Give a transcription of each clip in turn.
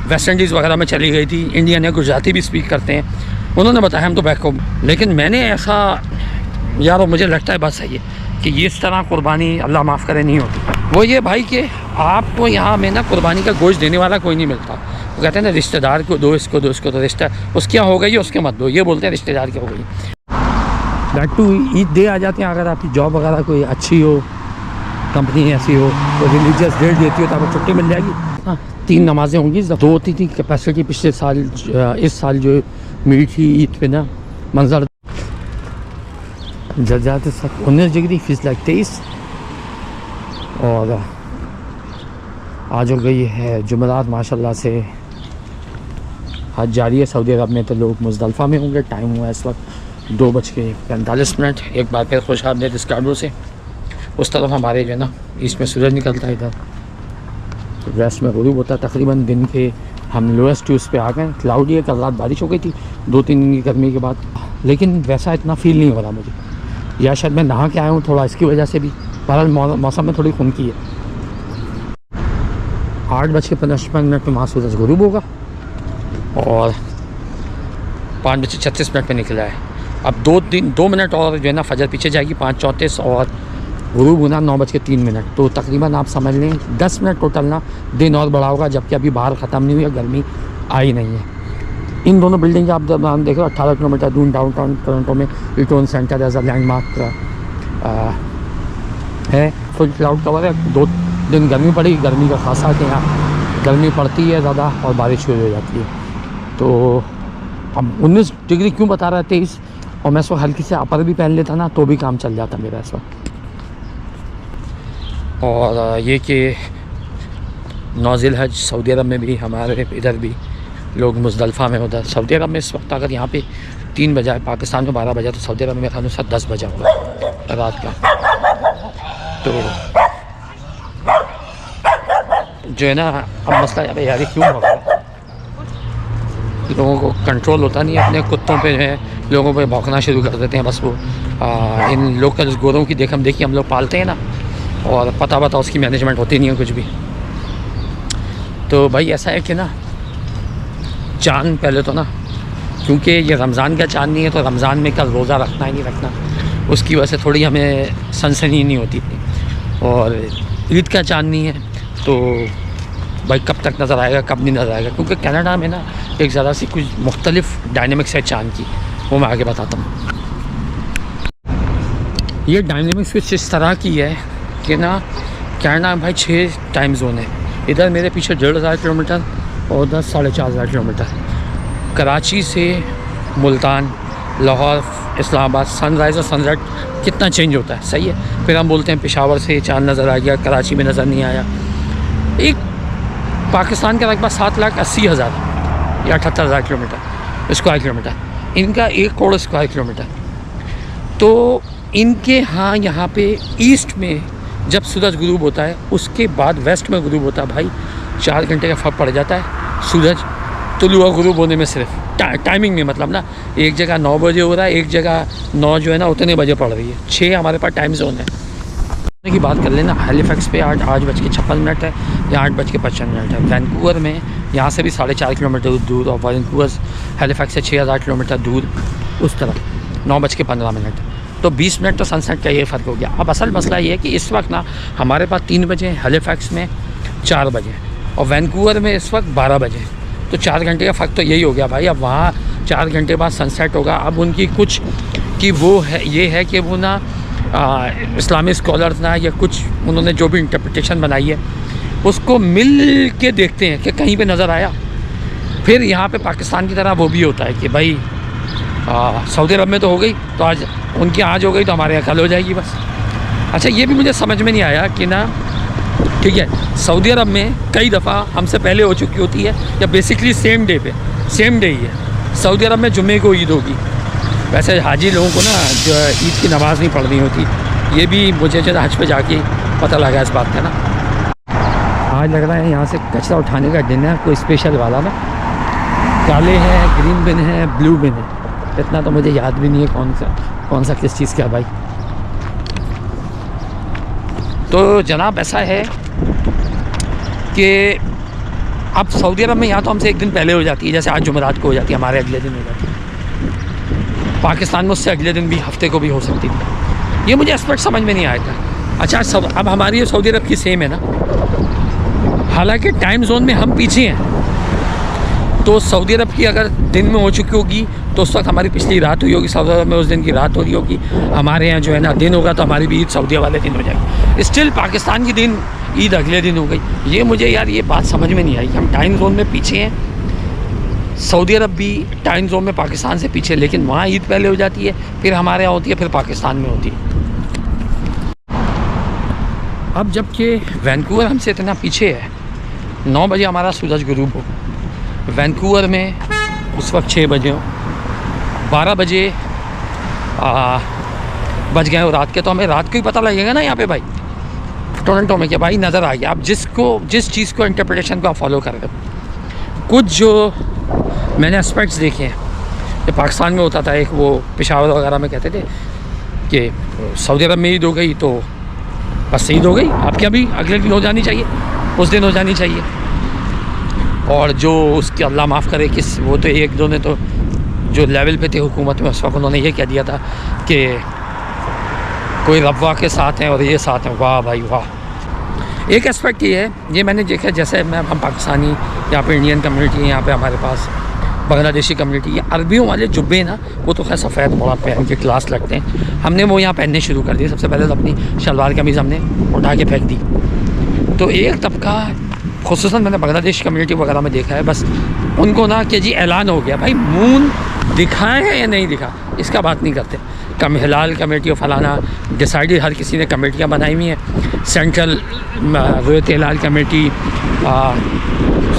West Indies वगैरह में चली गई थी, इंडियन है, गुजराती भी स्पीक करते हैं। उन्होंने बताया हम तो बैक होम, लेकिन मैंने ऐसा यार मुझे लगता है बात सही है कि ये इस तरह कुर्बानी अल्लाह माफ़ करे नहीं होती। वो ये भाई कि आपको यहाँ में ना कुर्बानी का गोश्त देने वाला कोई नहीं मिलता। वो कहते हैं ना रिश्तेदार को दो, इसको दो, इसको दो, रिश्ता उसके यहाँ हो गई उसके मत दो, ये बोलते हैं रिश्तेदार की हो गई। दैट टू ईद डे आ जाते हैं, अगर आपकी जॉब वगैरह कोई अच्छी हो, कंपनी ऐसी हो तो रिलीजियस डेट देती हो तो आपको छुट्टी मिल जाएगी। हाँ 3 नमाज़ें होंगी, 2 होती थी कैपेसिटी पिछले साल, इस साल जो मिली थी ईद पे ना मंजर जज्जात 19 डिग्री, फीस लाइक 23। और आज हो गई है जुमेरात, माशाल्लाह से हज जारी है सऊदी अरब में, तो लोग मुज़दलिफ़ा में होंगे। टाइम हुआ है इस वक्त 2:45। एक बार फिर खुश आमदीद एस्कार्डो से। उस तरफ हमारे जो है ना ईस्ट में सूरज निकलता है, इधर वेस्ट में गुरूब होता है। तकरीबन दिन के हम लोएस्ट उस पे आ गए। क्लाउडी है, कल रात बारिश हो गई थी 2-3 दिन की गर्मी के बाद, लेकिन वैसा इतना फील नहीं हो रहा मुझे, या शायद मैं नहा के आया हूँ थोड़ा इसकी वजह से भी। बहरहाल मौसम में थोड़ी खुनकी है। 8:55 पे वहाँ सूरज गुरूब होगा और 5:36 पे निकला है। अब 2 मिनट और जो है ना फजर पीछे जाएगी, 5:34 और गुरूब होना 9:03। तो तकरीबन आप समझ लें 10 मिनट टोटल ना दिन और बड़ा होगा, जबकि अभी बाहर ख़त्म नहीं हुई है, गर्मी आई नहीं है। इन दोनों बिल्डिंग आप जब हम देख रहे हो 18 किलोमीटर दूर डाउनटाउन टोरंटो में इटोन सेंटर एज अ लैंडमार्क है। फुल क्लाउड कवर है। 2 दिन गर्मी पड़ी, गर्मी का खासा है यहाँ, गर्मी पड़ती है ज़्यादा और बारिश शुरू हो जाती है। तो अब 19 डिग्री क्यों बता रहा है 23, और मैं इसको हल्की से अपर भी पहन लेता ना तो भी काम चल जाता मेरा इस वक्त। और ये कि 9 ज़िलहज सऊदी अरब में भी, हमारे इधर भी लोग मुज़दलिफ़ा में, उधर सऊदी अरब में इस वक्त अगर यहाँ पे 3 बजा, पाकिस्तान में 12 बजा, तो सऊदी अरब में मेरे ख्याल से 10 बजा होगा रात का। तो जो है ना अब मसला यार क्यों होगा, लोगों को कंट्रोल होता नहीं है, अपने कुत्तों पे है लोगों पे भौंकना शुरू कर देते हैं। बस वो इन लोकल गोरों की देखम देखी हम लोग पालते हैं ना, और पता उसकी मैनेजमेंट होती नहीं है कुछ भी। तो भाई ऐसा है कि ना चाँद पहले तो ना, क्योंकि ये रमज़ान का चाँद नहीं है, तो रमज़ान में कल रोज़ा रखना ही नहीं रखना, उसकी वजह से थोड़ी हमें सनसनी नहीं होती थी। और ईद का चाँद नहीं है तो भाई कब तक नज़र आएगा, कब नहीं नज़र आएगा, क्योंकि कनाडा में ना एक ज़रा सी कुछ मुख्तलिफ डायनेमिक्स है चाँद की, वो मैं आगे बताता हूँ। ये डायनेमिक्स कुछ इस तरह की है कि ना कनाडा में भाई 6 टाइम जोन है। इधर मेरे पीछे 1500 किलोमीटर और उधर 4500 किलोमीटर। कराची से मुल्तान, लाहौर, इस्लामाबाद, सनराइज़ और सनसेट कितना चेंज होता है, सही है। फिर हम बोलते हैं पेशावर से चाँद नज़र आ गया, कराची में नज़र नहीं आया। एक पाकिस्तान का रकबा 7,80,000 या 78,000 किलोमीटर स्क्वायर किलोमीटर, इनका 1 करोड़ स्क्वायर किलोमीटर। तो इनके यहाँ पे ईस्ट में जब सूरज गुरूब होता है, उसके बाद वेस्ट में गुरूब होता है भाई, 4 घंटे का फ़र्क पड़ जाता है सूरज तुलू और गुरूब होने में। सिर्फ टाइमिंग में मतलब ना, एक जगह 9 बजे हो रहा है, एक जगह 9 जो है ना उतने बजे पड़ रही है। 6 हमारे पास टाइम जोन है। की बात कर लेना, हैलिफैक्स पे 8:56 है या 8:55 है। वैंकूवर में यहाँ से भी 4.5 किलोमीटर दूर, और वैंकूवर हैलिफैक्स से 6,000 किलोमीटर दूर उस तरफ 9:15। तो 20 मिनट तो सनसेट का ये फ़र्क हो गया। अब असल मसला ये है कि इस वक्त ना हमारे पास 3 बजे, हैलिफैक्स में 4 बजे और वैंकूवर में इस वक्त 12 बजे। तो 4 घंटे का फ़र्क तो यही हो गया भाई। अब वहाँ 4 घंटे बाद सनसेट होगा। अब उनकी कुछ कि वो है, ये है कि वो ना इस्लामी स्कॉलर्स ना या कुछ उन्होंने जो भी इंटरप्रिटेशन बनाई है उसको मिल के देखते हैं कि कहीं पे नज़र आया। फिर यहाँ पे पाकिस्तान की तरह वो भी होता है कि भाई सऊदी अरब में तो हो गई, तो आज उनकी आज हो गई तो हमारे यहाँ कल हो जाएगी बस। अच्छा, ये भी मुझे समझ में नहीं आया कि ना, ठीक है, सऊदी अरब में कई दफ़ा हमसे पहले हो चुकी होती है या बेसिकली सेम डे ही है। सऊदी अरब में जुम्मे को ईद होगी। वैसे हाजी लोगों को ना जो ईद की नमाज़ नहीं पढ़नी होती, ये भी मुझे जो हज पे जाके पता लगा इस बात का ना। आज लग रहा है यहाँ से कचरा उठाने का दिन है, कोई स्पेशल वाला ना। काले हैं, ग्रीन बिन है, ब्लू बिन है, इतना तो मुझे याद भी नहीं है कौन सा किस चीज़ का भाई। तो जनाब ऐसा है कि अब सऊदी अरब में यहाँ तो हमसे एक दिन पहले हो जाती है, जैसे आज जुमेरात को हो जाती है, हमारे अगले दिन हो जाती है। पाकिस्तान में उससे अगले दिन भी, हफ्ते को भी हो सकती थी। ये मुझे एस्पेक्ट समझ में नहीं आया था। अच्छा, सब अब हमारी सऊदी अरब की सेम है ना, हालांकि टाइम जोन में हम पीछे हैं। तो सऊदी अरब की अगर दिन में हो चुकी होगी तो उस वक्त हमारी पिछली रात हुई होगी, सऊदी अरब में उस दिन की रात हो रही होगी। हमारे यहाँ जो है ना दिन होगा तो हमारी भी ईद सऊदी वाले दिन हो जाएगी। स्टिल पाकिस्तान की दिन ईद अगले दिन हो गई। ये मुझे यार ये बात समझ में नहीं आई कि हम टाइम जोन में पीछे हैं। सऊदी अरब भी टाइम जोन में पाकिस्तान से पीछे, लेकिन वहाँ ईद पहले हो जाती है, फिर हमारे यहाँ होती है, फिर पाकिस्तान में होती है। अब जबकि वैंकूवर हमसे इतना पीछे है, 9 बजे हमारा सूरज गुरूब हो, वैंकूवर में उस वक्त 6 बजे हो, 12 बजे बज गए हो रात के। तो हमें रात को ही पता लगेगा ना यहाँ पे भाई टोरंटो में, कि भाई नज़र आ गया। आप जिस चीज़ को इंटरप्रिटेशन को आप फॉलो कर रहे हो। कुछ जो मैंने एस्पेक्ट्स देखे हैं, जो पाकिस्तान में होता था, एक वो पेशावर वगैरह में कहते थे कि सऊदी अरब में ईद हो गई तो बस ईद हो गई, आपके अभी अगले दिन हो जानी चाहिए, उस दिन हो जानी चाहिए। और जो उसके अल्लाह माफ़ करे किस, वो तो एक दो ने तो जो लेवल पे थे हुकूमत में उस वक्त, उन्होंने ये कह दिया था कि कोई रब्वा के साथ हैं और ये साथ हैं। वाह भाई वाह। एक एस्पेक्ट ये है, ये मैंने देखा, जैसे हम पाकिस्तानी, यहाँ पे इंडियन कम्युनिटी है, यहाँ पे हमारे पास बांग्लादेशी कम्युनिटी है। अरबियों वाले जुब्बे ना, वो तो खैर सफ़ेद बड़ा पहन के क्लास लगते हैं, हमने वो यहाँ पहनने शुरू कर दिए। सबसे पहले तो अपनी शलवार कमीज़ हमने उठा के फेंक दी। तो एक तबका, खुसूसन मैंने बांग्लादेश कम्युनिटी वगैरह में देखा है, बस उनको ना कि जी ऐलान हो गया भाई, मून दिखा है या नहीं दिखा, इसका बात नहीं करते। कम हिलाल कमेटी और फलाना डिसाइडेड, हर किसी ने कमेटियाँ बनाई हुई हैं। सेंट्रल रोयत हिलाल कमेटी,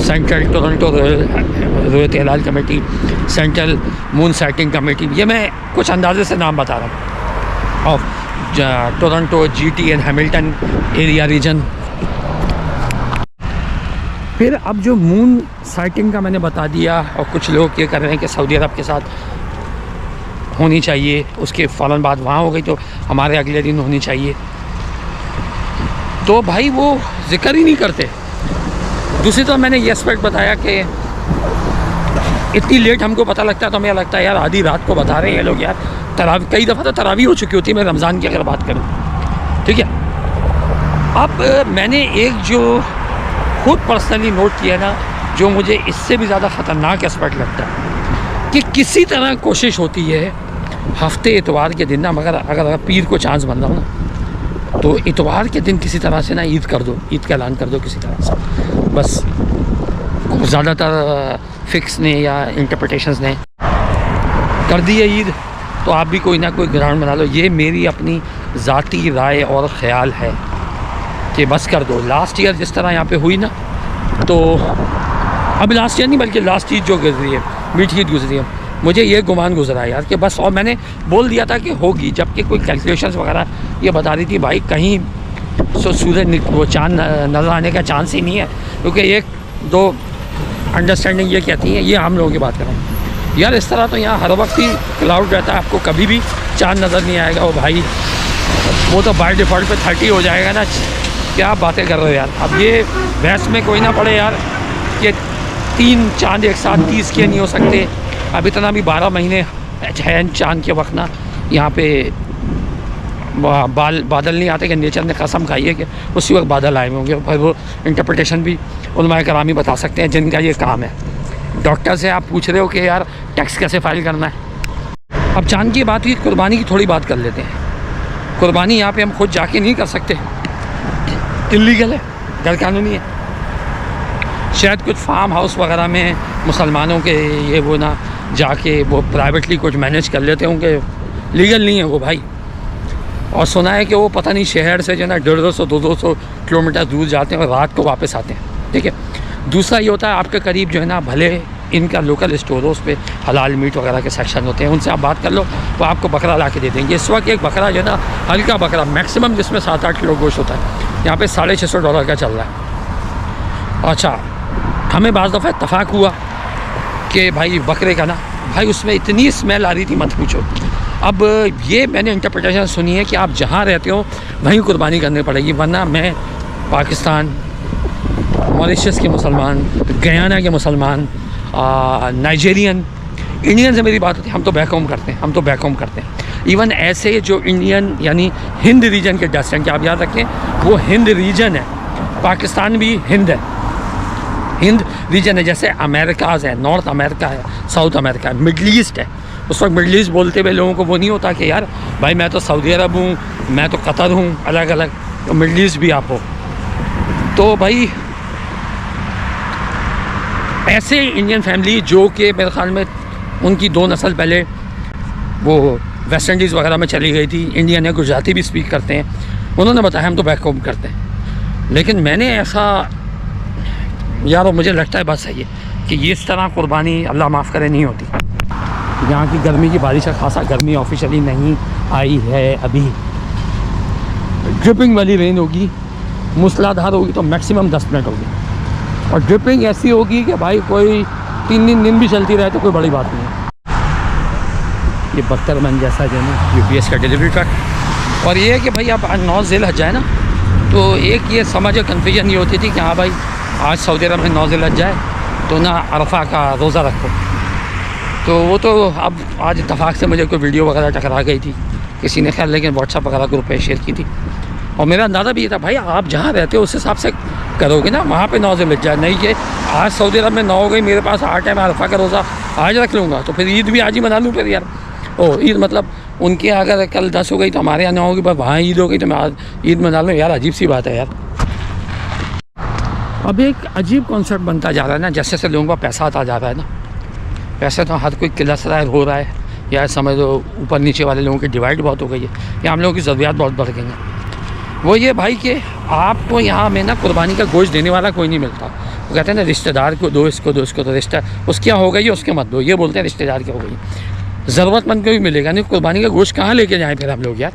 सेंट्रल टोरंटो रोयत हिलाल committee, central moon sighting committee, ये मैं कुछ अंदाजे से नाम बता रहा हूँ, of Toronto, GT and Hamilton area region. फिर अब जो मून साइटिंग का मैंने बता दिया, और कुछ लोग ये कर रहे हैं कि सऊदी अरब के साथ होनी चाहिए, उसके फ़ौरन बाद वहाँ हो गई तो हमारे अगले दिन होनी चाहिए, तो भाई वो जिक्र ही नहीं करते। दूसरी तरफ मैंने ये एस्पेक्ट बताया कि इतनी लेट हमको पता लगता है तो हमें लगता है यार आधी रात को बता रहे हैं ये लोग यार। कई दफ़ा तो तरावी हो चुकी होती है, मैं रमज़ान की अगर बात करूँ, ठीक है। अब मैंने एक जो खुद पर्सनली नोट किया ना, जो मुझे इससे भी ज़्यादा ख़तरनाक एस्पेक्ट लगता है, कि किसी तरह कोशिश होती है हफ्ते इतवार के दिन ना, मगर अगर पीर को चांस बन रहा हो ना, तो इतवार के दिन किसी तरह से ना ईद कर दो, ईद का ऐलान कर दो किसी तरह से। बस ज़्यादातर फिक्स ने या इंटरप्रिटेशंस ने कर दी है ईद, तो आप भी कोई ना कोई ग्राउंड बना लो। ये मेरी अपनी ज़ाती राय और ख़्याल है कि बस कर दो। लास्ट ईयर जिस तरह यहाँ पे हुई ना, तो अब लास्ट ईयर नहीं बल्कि लास्ट ईद जो गुजरी है, मीठी ईद गुजरी है, मुझे ये गुमान गुजरा यार कि बस, और मैंने बोल दिया था कि होगी, जबकि कोई कैलकुलेशंस वगैरह ये बता रही थी भाई कहीं सूरज वो चाँद नज़र आने का चांस ही नहीं है, क्योंकि एक दो अंडरस्टैंडिंग ये कहती हैं, ये हम लोगों की बात कर रहे हैं यार। इस तरह तो यहाँ हर वक्त ही क्लाउड रहता है, आपको कभी भी चाँद नज़र नहीं आएगा। ओ भाई वो तो बाय डिफ़ॉल्ट पे 30 हो जाएगा ना, क्या बातें कर रहे हो यार। अब ये बहस में कोई ना पड़े यार कि 3 चाँद एक साथ 30 के नहीं हो सकते। अब इतना भी 12 महीने है चाँद के वक्त ना, यहाँ पे बादल नहीं आते कि नेचर ने कसम खाई है कि उसी वक्त बादल आए होंगे। फिर वो इंटरप्रिटेशन भी उलमाए करामी बता सकते हैं जिनका ये काम है। डॉक्टर से आप पूछ रहे हो कि यार टैक्स कैसे फाइल करना है। अब चाँद की बात की, कुर्बानी की थोड़ी बात कर लेते हैं। कुर्बानी यहाँ पे हम खुद जाके नहीं कर सकते, इल्लीगल है, गैर कानूनी है। शायद कुछ फार्म हाउस वगैरह में मुसलमानों के ये वो ना जाके वो प्राइवेटली कुछ मैनेज कर लेते होंगे, लीगल नहीं है वो भाई। और सुना है कि वो पता नहीं शहर से जो है ना 150-200 किलोमीटर दूर जाते हैं और रात को वापस आते हैं, ठीक है। दूसरा ये होता है आपके करीब जो है ना, भले इनका लोकल स्टोर हो, उस पर हलाल मीट वगैरह के सेक्शन होते हैं, उनसे आप बात कर लो, वो आपको बकरा ला के दे देंगे। इस वक्त एक बकरा जो है ना, हल्का बकरा मैक्सिमम जिसमें 7-8 किलो गोश्त होता है, यहाँ पे $650 का चल रहा है। अच्छा, हमें बाज़ दफ़ा इत्तफाक हुआ कि भाई बकरे का ना भाई उसमें इतनी स्मेल आ रही थी मत पूछो। अब ये मैंने इंटरप्रिटेशन सुनी है कि आप जहाँ रहते हो वहीं कुर्बानी करनी पड़ेगी, वरना मैं पाकिस्तान मॉरिशस के मुसलमान, गयाना के मुसलमान, नाइजेरियन, इंडियन से मेरी बात होती है, हम तो बैक होम करते हैं, हम तो बैक होम करते हैं। इवन ऐसे जो इंडियन यानी हिंद रीजन के डेस्टिनेंट, कि आप याद रखें वो हिंद रीजन है, पाकिस्तान भी हिंद है, हिंद रीजन है। जैसे अमेरिकाज़ है, नॉर्थ अमेरिका है, साउथ अमेरिका है, मिडल ईस्ट है। उस वक्त मिडल ईस्ट बोलते हुए लोगों को वो नहीं होता कि यार भाई मैं तो सऊदी अरब हूँ, मैं तो कतर हूँ, अलग अलग, तो मिडल ईस्ट भी आप हो। तो भाई ऐसे इंडियन फैमिली जो कि मेरे ख्याल में उनकी 2 नस्ल पहले वो वेस्ट इंडीज़ वगैरह में चली गई थी, इंडियन है, गुजराती भी स्पीक करते हैं, उन्होंने बताया हम तो बैक होम करते हैं। लेकिन मैंने ऐसा यार मुझे लगता है बात सही है कि ये इस तरह कुर्बानी अल्लाह माफ़ करे नहीं होती। यहाँ की गर्मी की बारिश का खासा गर्मी ऑफिशियली नहीं आई है अभी। ड्रिपिंग वाली रेन होगी, मूसलाधार होगी तो मैक्सिमम 10 मिनट होगी, और ड्रिपिंग ऐसी होगी कि भाई कोई 3 दिन भी चलती रहे तो कोई बड़ी बात नहीं है। ये बख्तरमंद जैसा जो है ना UPS का डिलीवरी ट्रक। और ये है कि भाई आप 9 ज़िलहज्जा है ना, तो एक ये समझो कन्फ्यूजन ये होती थी कि हाँ भाई आज सऊदी अरब में 9 ज़िलहज्जा है तो ना अरफा का रोज़ा रखो। तो वो तो अब आज इत्तफाक से मुझे कोई वीडियो वगैरह टकरा गई थी किसी ने, खैर लेकिन व्हाट्सअप वगैरह ग्रुप पे शेयर की थी, और मेरा अंदाज़ा भी ये था भाई आप जहाँ रहते हो उस हिसाब से करोगे ना, वहाँ पे 9 ज़िलहज्जा, नहीं कि आज सऊदी अरब में 9 हो गई, मेरे पास 8 है, मैं अरफा का रोज़ा आज रख लूँगा तो फिर ईद भी आज ही मना लूँ फिर यार। ईद मतलब उनके अगर कल 10 हो गई तो हमारे यहाँ 9 होगी, पर वहाँ ईद हो गई तो मैं आज ईद मना लूँ यार, अजीब सी बात है यार। अब एक अजीब कॉन्सेप्ट बनता जा रहा है ना, जैसे जैसे लोगों का पैसा आता जा रहा है ना, पैसे तो हर कोई किलस रहा हो रहा है, या समझ लो ऊपर नीचे वाले लोगों की डिवाइड बहुत हो गई है, या हम लोगों की ज़रूरियात बहुत बढ़ गई हैं। वो ये भाई कि आपको यहाँ में ना कुर्बानी का गोश्त देने वाला कोई नहीं मिलता। वो कहते हैं ना रिश्तेदार को दो, इसको दो, इसको दो, रिश्ता उसके यहाँ हो गई उसके मत दो, ये बोलते हैं रिश्तेदार की हो गई, ज़रूरतमंद को भी मिलेगा नहीं, कुर्बानी का गोश्त कहाँ लेके जाएँ फिर हम लोग यार,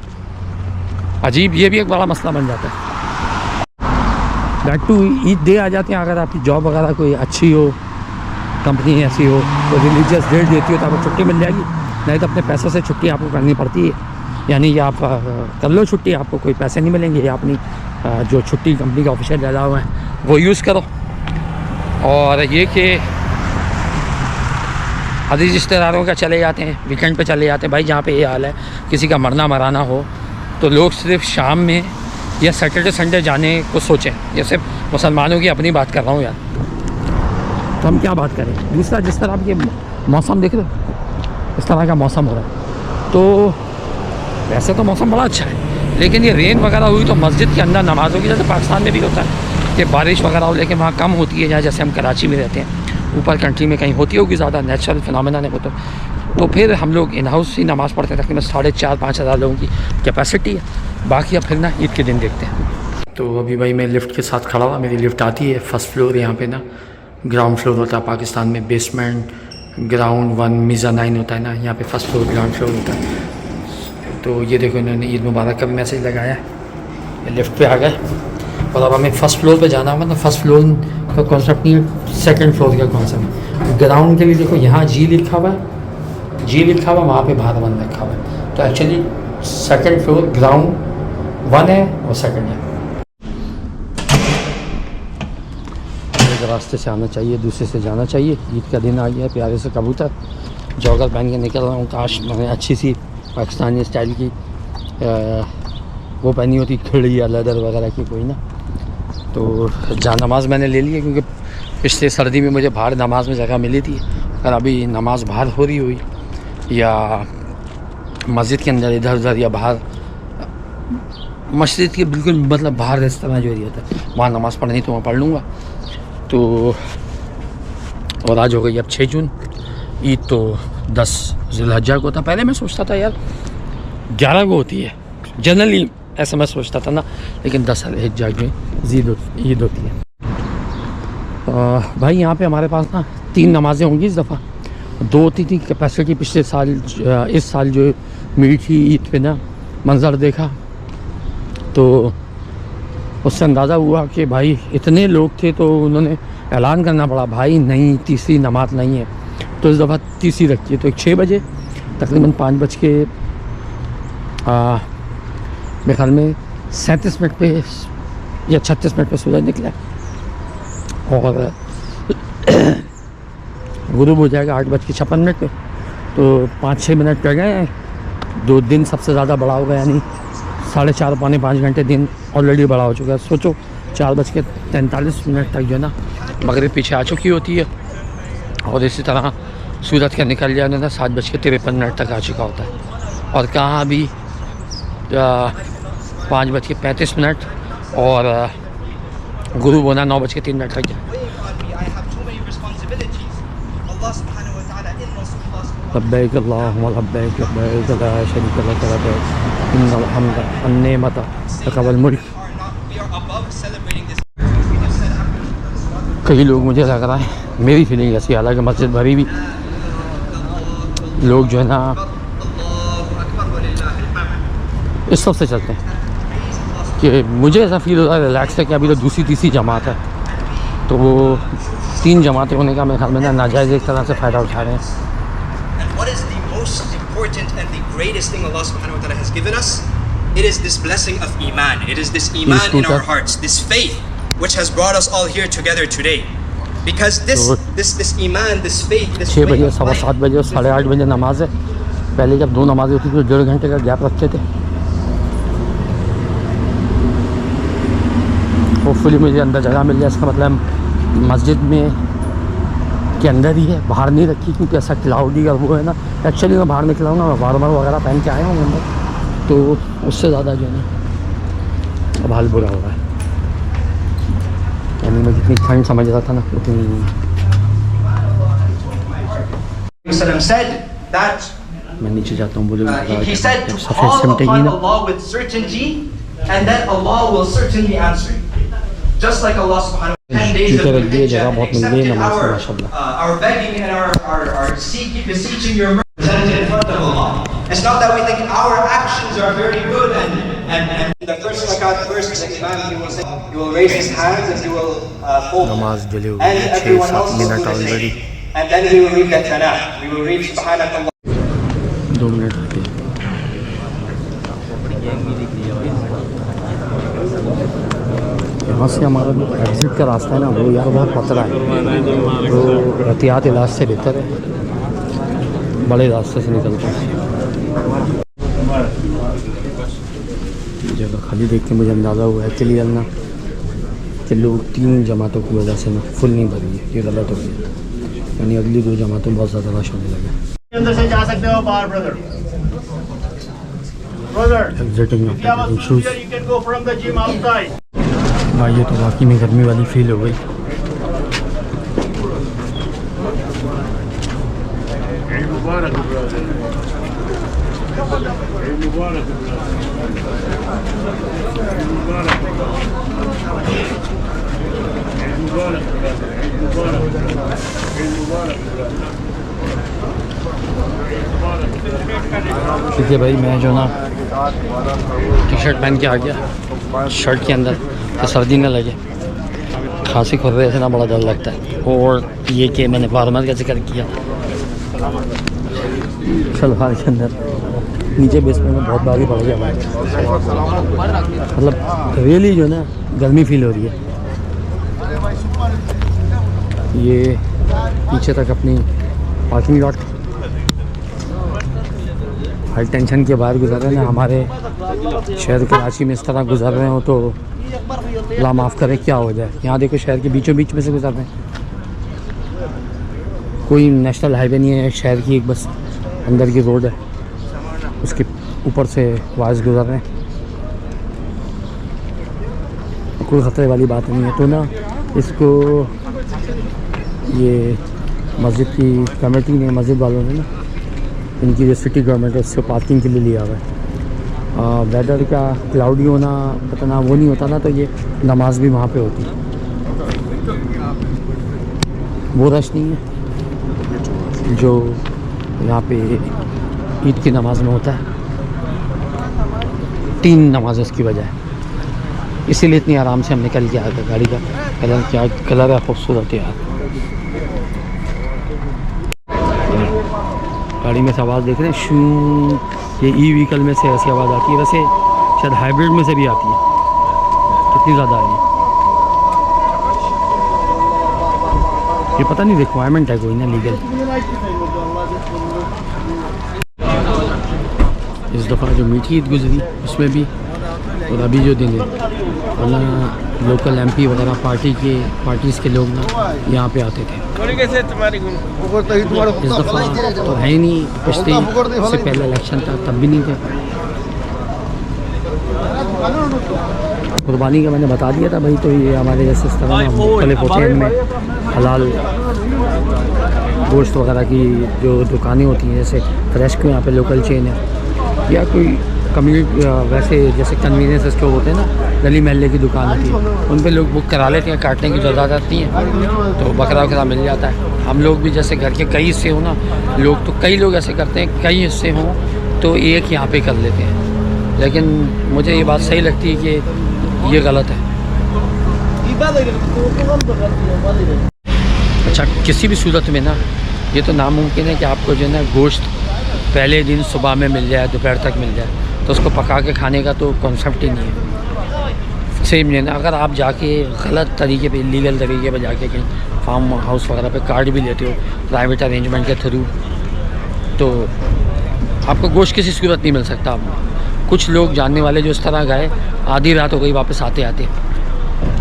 अजीब, ये भी एक बड़ा मसला बन जाता है। दैट टू ईद डे आ जाते हैं, अगर आपकी जॉब वगैरह कोई अच्छी हो, कंपनी ऐसी हो तो रिलीजियस डेट देती हो तो आपको छुट्टी मिल जाएगी, नहीं तो अपने पैसों से छुट्टी आपको करनी पड़ती है। यानी कि आप कर लो छुट्टी, आपको कोई पैसे नहीं मिलेंगे, या अपनी जो छुट्टी कंपनी का ऑफिशियल डाला हुआ है वो यूज़ करो। और ये कि अभी रिश्तेदारों का चले जाते हैं, वीकेंड पे चले जाते हैं भाई, जहाँ पे ये हाल है किसी का मरना मराना हो तो लोग सिर्फ शाम में या सैटरडे संडे जाने को सोचें। जैसे मुसलमानों की अपनी बात कर रहा हूँ यार, तो हम क्या बात करें। दूसरा, जिस तरह आप ये मौसम देख रहे हो, इस तरह का मौसम हो रहा है, तो वैसे तो मौसम बड़ा अच्छा है, लेकिन ये रेन वगैरह हुई तो मस्जिद के अंदर नमाज होगी, जैसे पाकिस्तान में भी होता है कि बारिश वगैरह हो, लेकिन वहाँ कम होती है, जहाँ जैसे हम कराची में रहते हैं, ऊपर कंट्री में कहीं होती होगी ज़्यादा, नेचुरल फिनोमेना है वो तो फिर हम लोग इन हाउस ही नमाज़ पढ़ते हैं, तकरीबन 4,500-5 हज़ार लोगों की कैपेसिटी है। बाकी अब फिर ना ईद के दिन देखते हैं। तो अभी भाई मैं लिफ्ट के साथ खड़ा हुआ, मेरी लिफ्ट आती है फर्स्ट फ्लोर, यहाँ पे ना ग्राउंड फ्लोर होता है पाकिस्तान में, बेसमेंट ग्राउंड 1 मीज़ानाइन होता है ना, यहाँ पे फर्स्ट फ्लोर ग्राउंड फ्लोर होता है। तो ये देखो इन्होंने ईद मुबारक का भी मैसेज लगाया है, लिफ्ट पे आ गए, और अब हमें फ़र्स्ट फ्लोर पे जाना होगा। तो फर्स्ट फ्लोर का कॉन्सेप्ट नहीं है, सेकंड फ्लोर का कॉन्सेप्ट। ग्राउंड के लिए देखो यहाँ जी लिखा हुआ है, जी लिखा हुआ, वहाँ पे भारवन लिखा हुआ है, तो एक्चुअली सेकंड फ्लोर ग्राउंड 1 है और सेकंड है। एक रास्ते से आना चाहिए, दूसरे से जाना चाहिए। ईद का दिन आ गया है, प्यारे से कबूतर जॉगर पहन के निकल रहा हूँ। काश मैंने अच्छी सी पाकिस्तानी स्टाइल की वो पहनी होती, खिड़ी या लेदर वगैरह की कोई ना। तो जा नमाज़ मैंने ले ली है, क्योंकि पिछले सर्दी में मुझे बाहर नमाज में जगह मिली थी, अगर अभी नमाज़ बाहर हो रही हुई या मस्जिद के अंदर इधर उधर या बाहर, मस्जिद के बिल्कुल मतलब बाहर रेस्तरां जो एरिया था वहाँ नमाज़ पढ़नी तो वहाँ पढ़ लूँगा। तो और आज हो गई अब 6 जून, ईद तो 10 ज़िलहज्जा को था। पहले मैं सोचता था यार 11 को होती है, जनरली ऐसा मैं सोचता था ना, लेकिन 10 ज़िलहज्जा में ईद होती है। भाई यहाँ पे हमारे पास ना 3 नमाज़ें होंगी इस दफ़ा, 2 होती थी कैपेसिटी। पिछले साल इस साल जो मीठी ईद पे ना मंज़र देखा तो उससे अंदाज़ा हुआ कि भाई इतने लोग थे, तो उन्होंने ऐलान करना पड़ा भाई नहीं, तीसरी नमाज नहीं है, तो इस दफ़ा तीसरी रखी है। तो 6 बजे तकरीबन 5 बज के मेरे ख्याल में 37 मिनट पे या 36 मिनट पे सूरज निकला। और गुरूब हो जाएगा 8:56 पे, तो 5-6 मिनट रह गए हैं। 2 दिन सबसे ज़्यादा बड़ा होगा, यानी 4.5 पौने 5 घंटे दिन ऑलरेडी बड़ा हो चुका है। सोचो 4:43 तक जो है ना मगरिब पीछे आ चुकी होती है, और इसी तरह सूरज का निकल जाना था 7:53 तक आ चुका होता है। और कहाँ अभी 5:35 और गुरूब होना 9:03 तक है। लब्बैक अल्लाहुम्मा लब्बैक लब्बैक ला शरीक लक लब्बैक इन्नल हम्द वन निअमत लक वल मुल्क। कई लोग, मुझे लग रहा है मेरी फीलिंग ऐसी, हालांकि मस्जिद भरी भी, लोग जो है ना इस सब से चलते हैं कि मुझे ऐसा फील होता है रिलैक्स है कि अभी तो दूसरी तीसरी जमात है, तो वो 3 जमातें होने का मेरे ख्याल में ना नाजायज़ एक तरह से फ़ायदा उठा रहे हैं। What is the most important and the greatest thing Allah subhanahu wa ta'ala has given us? It is this blessing of Iman. It is this Iman in our hearts, this faith which has brought us all here together today. Because this Iman, this faith, this 6 बजे, 7:15 बजे और 8:30 बजे नमाज है। पहले जब 2 नमाज़ें होती थी तो 1.5 घंटे का गैप रखते थे। होपफुली मुझे अंदर जगह मिल जाए, इसका मतलब मस्जिद में के अंदर ही है, बाहर नहीं रखी, क्योंकि ऐसा क्लाउडी और वो है ना। एक्चुअली मैं बाहर निकला हूँ ना, मैं वार्मर वगैरह पहन के आया हूँ अंदर, तो उससे ज़्यादा जो है ना अब हाल बुरा हो रहा है। यानी मैं जितनी ठंड समझ रहा था ना उतनी। मैं नीचे जाता हूँ, बोले सफ़ेद सिमटेगी ना। Just like Allah subhanahu wa ta'ala, 10 days of जगह बहुत मिल गई नमाज में माशाल्लाह। Our begging and our beseeching your mercy presented in front of Allah. It's not that we think our actions are very good and the first rakat, first the Imam, he will raise his hands and he will fold. नमाज जली हुई And है, everyone 6-7 else minute will do the already. same. And then we will read the Tanah. We will read Subhanakallah. 2 minute रहते हैं। यहाँ से हमारा जो एग्ज़िट का रास्ता है ना, वो यार बहुत पतला है, तो एहतियात इलाज से बेहतर है बड़े रास्ते से निकलते हैं। जगह खाली देख के मुझे अंदाज़ा हुआ है क्लियर ना कि लोग 3 जमातों की वजह से ना फुल नहीं भरी है, ये गलत हो गया। यानी अगली 2 जमातों बहुत ज़्यादा रश होने लगे। अंदर से जा सकते हो बाहर brother. Exiting shoes You can go from the gym outside. भाई, ये तो वाकई में गर्मी वाली फील हो गई। ठीक है भाई, मैं जो ना टी-शर्ट पहन के आ गया शर्ट के अंदर, तो सर्दी न लगे। खांसी खुरने से ना बड़ा डर लगता है, और ये कि मैंने फार्मर का जिक्र किया सलवार के अंदर नीचे बेसमेंट में बहुत भारी पड़ गया भाई। मतलब रियली जो है ना गर्मी फील हो रही है। ये पीछे तक अपनी पार्किंग लॉट हाई टेंशन के बाहर गुजर रहे हैं। हमारे शहर कराची में इस तरह गुजर रहे हो तो अल्लाह माफ़ करे क्या हो जाए। यहाँ देखो शहर के बीचों बीच में से गुजर रहे हैं, कोई नेशनल हाईवे नहीं है, शहर की एक बस अंदर की रोड है, उसके ऊपर से वाइज गुजर रहे हैं, कोई ख़तरे वाली बात नहीं है। तो ना इसको ये मस्जिद की कमेटी ने, मस्जिद वालों ने ना, इनकी जो सिटी गवर्नमेंट है उससे पार्किंग के लिए लिया हुआ है। वेदर का क्लाउडी होना पता ना, वो नहीं होता ना, तो ये नमाज भी वहाँ पे होती। वो रश नहीं है जो यहाँ पे ईद की नमाज में होता है। 3 नमाज उसकी वजह है, इसीलिए इतनी आराम से हम निकल के आए थे। गाड़ी का कलर क्या कलर है, खूबसूरत यार। गाड़ी में से आवाज़ देख रहे हैं, शू, ये ई व्हीकल में से ऐसी आवाज़ आती है। वैसे शायद हाइब्रिड में से भी आती है, कितनी ज़्यादा आई है। ये पता नहीं रिक्वायरमेंट है कोई ना लीगल। इस दफ़ा जो मीठी ईद गुजरी उसमें भी और अभी जो दिन है वरना लोकल एमपी वगैरह पार्टीज़ के लोग ना यहाँ पे आते थे। इस दफ़ा तो है ही नहीं, पिछले से पहले इलेक्शन था तब भी नहीं थे। कुर्बानी का मैंने बता दिया था भाई, तो ये हमारे जैसे इस तरह मुख्तलिफ होते हैं, इनमें हलाल गोश्त वगैरह की जो दुकानें होती हैं, जैसे फ्रेश को यहाँ पे लोकल चेन है या कोई कम्युनिटी वैसे जैसे कन्वीनियंस स्टोर होते हैं ना, गली महल्ले की दुकान होती है, उन पे लोग बुक करा लेते हैं, काटने की ज़रूरत आती है तो बकरा वकरा मिल जाता है। हम लोग भी जैसे घर के कई हिस्से हो ना लोग, तो कई लोग ऐसे करते हैं, कई हिस्से हों तो एक यहाँ पे कर लेते हैं, लेकिन मुझे ये बात सही लगती है कि ये गलत है। अच्छा, किसी भी सूरत में ना ये तो नामुमकिन है कि आपको जो है ना गोश्त पहले दिन सुबह में मिल जाए, दोपहर तक मिल जाए, तो उसको पका के खाने का तो कॉन्सेप्ट ही नहीं है। सेम नहीं ना, अगर आप जाके गलत तरीके पे, इलीगल तरीके पे जाके कहीं फार्म हाउस वगैरह पे कार्ड भी लेते हो प्राइवेट अरेंजमेंट के थ्रू, तो आपको गोश्त किसी सूरत नहीं मिल सकता। कुछ लोग जानने वाले जो इस तरह गए, आधी रात हो गई वापस आते आते,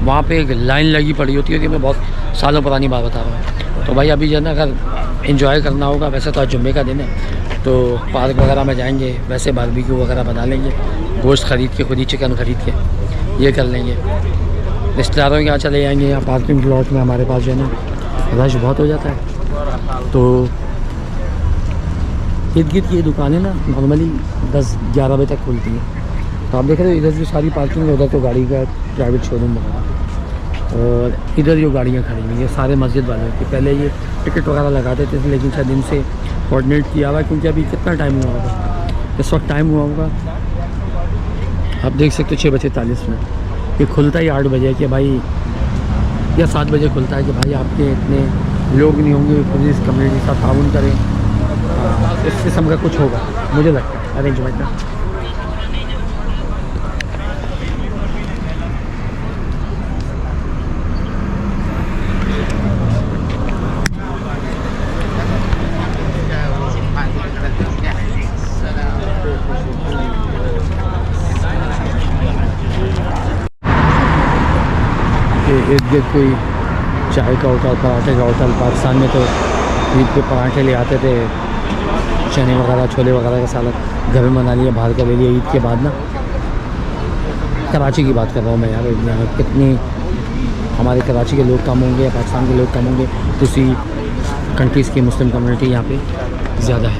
वहाँ पे एक लाइन लगी पड़ी होती है कि मैं बहुत सालों पुरानी बात बता रहा हूँ। तो भाई अभी जो है ना अगर एंजॉय करना होगा, वैसे तो आज जुम्मे का दिन है तो पार्क वगैरह में जाएंगे, वैसे बारबेक्यू वगैरह बना लेंगे, गोश्त ख़रीद के, खुद ही चिकन ख़रीद के ये कर लेंगे। रिश्तेदारों के यहाँ चले जाएंगे, यहाँ पार्किंग प्लॉट में हमारे पास जो है ना रश बहुत हो जाता है, तो इर्द गिर्द की दुकानें ना नॉर्मली 10-11 बजे तक खुलती हैं। तो आप देख रहे हो इधर जो सारी पार्किंग है, उधर तो गाड़ी का प्राइवेट शोरूम वगैरह, और इधर जो गाड़ियाँ खड़ी हुई हैं सारे मस्जिद वालों की। पहले ये टिकट वगैरह लगाते थे, लेकिन शायद इनसे कोऑर्डिनेट किया हुआ, क्योंकि अभी कितना टाइम हुआ होगा, इस वक्त टाइम हुआ होगा आप देख सकते हो 6:40 ये खुलता ही 8 बजे कि भाई, या 7 बजे खुलता है कि भाई आपके इतने लोग नहीं होंगे, पुलिस कम्युनिटी के साथ ताउन करें, इस किस्म का कुछ होगा मुझे लगता है अरेंजमेंट में। इर्द गिर्द कोई चाय का होटल, पराठे का होटल, पाकिस्तान में तो ईद पे पराठे ले आते थे, चने वगैरह, छोले वगैरह का सालन घर में बना लिया, बाहर का ले लिया। ईद के बाद ना, कराची की बात कर रहा हूँ मैं यार, यहाँ कितनी हमारे कराची के लोग कम होंगे या पाकिस्तान के लोग कम होंगे, दूसरी कंट्रीज़ की मुस्लिम कम्युनिटी यहाँ पे ज़्यादा है।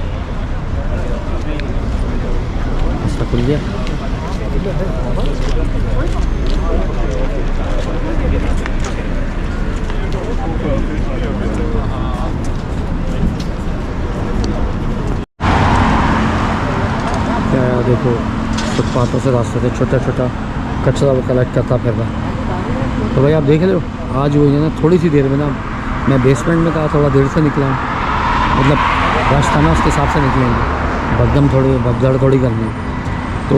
रास्ता खुल गया। देखो फुटपाथों से रास्ते से छोटा छोटा कचरा वो कलेक्ट करता फिर रहा। तो भाई आप देख रहे हो आज वो है ना, थोड़ी सी देर में ना, मैं बेसमेंट में था, थोड़ा देर से निकला हूँ, मतलब रश था ना उसके हिसाब से निकलेंगे, भगदड़ थोड़ी करनी है, तो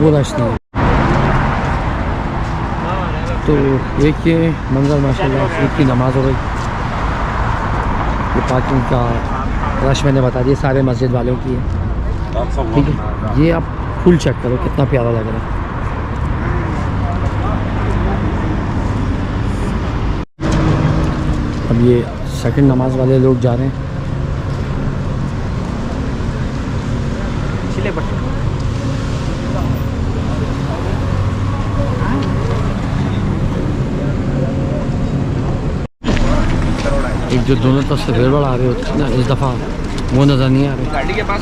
वो रश नहीं है। तो एक ये मंजर माशाल्लाह, ईद की नमाज़ हो गई, ये पार्किंग का रश मैंने बता दिया सारे मस्जिद वालों की है, ठीक है। ये आप फुल चेक करो कितना प्यारा लग रहा है। अब ये सेकंड नमाज वाले लोग जा रहे हैं। एक जो दोनों तरफ से रेलगाड़ आ रहे होते हैं ना, इस दफ़ा वो नज़र नहीं आ रहे। गाड़ी के पास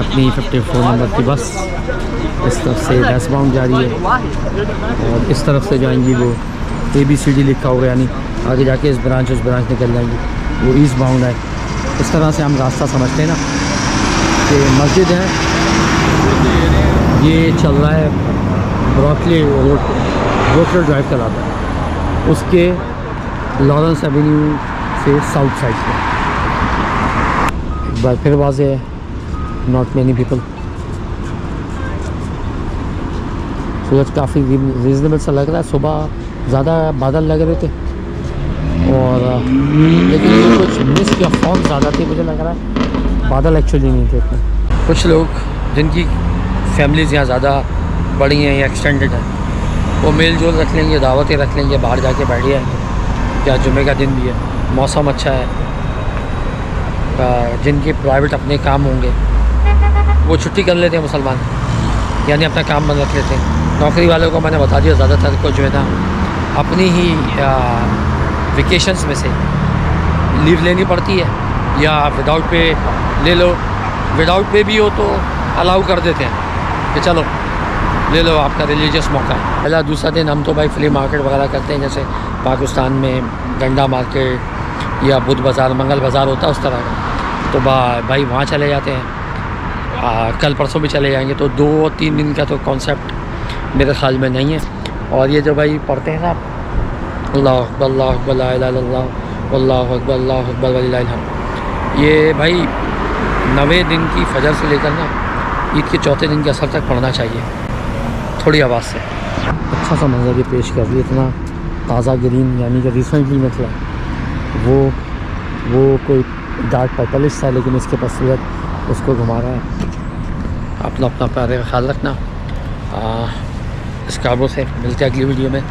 अपनी 54 नंबर की बस इस तरफ से वेस्ट बाउंड जा रही है, और इस तरफ से जाएंगी वो ABCD लिखा होगा, यानी आगे जाके इस ब्रांच निकल जाएंगी, वो ईस्ट बाउंड है। इस तरह से हम रास्ता समझते हैं ना कि मस्जिद है, ये चल रहा है ब्रॉकली रोड ड्राइव कराता है, उसके लॉरेंस एवेन्यू से साउथ साइड पे। एक बार फिर वाज़ेह है, नॉट मैनी पीपल। सूरज काफ़ी रीज़नेबल सा लग रहा है। सुबह ज़्यादा बादल लग रहे थे और लेकिन ये कुछ मिस्ट या फॉग ज़्यादा थी, मुझे लग रहा है बादल एक्चुअली नहीं थे इतने। कुछ लोग जिनकी फैमिलीज़ यहाँ ज़्यादा बड़ी हैं या एक्सटेंडेड हैं, वो मेल जोल रख लेंगे, दावतें रख लेंगे, बाहर जाके बैठ जाएंगे। या जुमे का दिन भी है, मौसम अच्छा है, जिनके प्राइवेट अपने काम होंगे वो छुट्टी कर लेते हैं मुसलमान, यानी अपना काम बंद रख लेते हैं। नौकरी वालों को मैंने बता दिया, ज़्यादातर को जो है ना अपनी ही वेकेशंस में से लीव लेनी पड़ती है, या विदाउट पे ले लो। विदाउट पे भी हो तो अलाउ कर देते हैं कि चलो ले लो, आपका रिलीजियस मौका है। पहला दूसरा दिन हम तो भाई फ्ली मार्केट वगैरह करते हैं, जैसे पाकिस्तान में डंडा मार्केट या बुध बाज़ार, मंगल बाज़ार होता है उस तरह का, तो भाई वहाँ चले जाते हैं। कल परसों भी चले जाएंगे, तो 2-3 दिन का तो कॉन्सेप्ट मेरे ख्याल में नहीं है। और ये जो भाई पढ़ते हैं ना अल्लाह अकबर अल्लाह अकबर ला इलाहा इल्लल्लाह अल्लाहु अकबर अल्लाहु अकबर वलिल्लाहिल हम्द, ये भाई 90 दिन की फजर से लेकर ना ईद के चौथे दिन के असर तक पढ़ना चाहिए, थोड़ी आवाज़ से। अच्छा सा मंजर ये पेश कर दिया, इतना ताज़ा ग्रीन, यानी कि रिसेंटली निकला वो कोई डार्क पर्पलिश था, लेकिन इसके पास सूरज उसको घुमा रहा है। अपना प्यारे का ख्याल रखना। इस काबू से मिलते हैं अगली वीडियो में।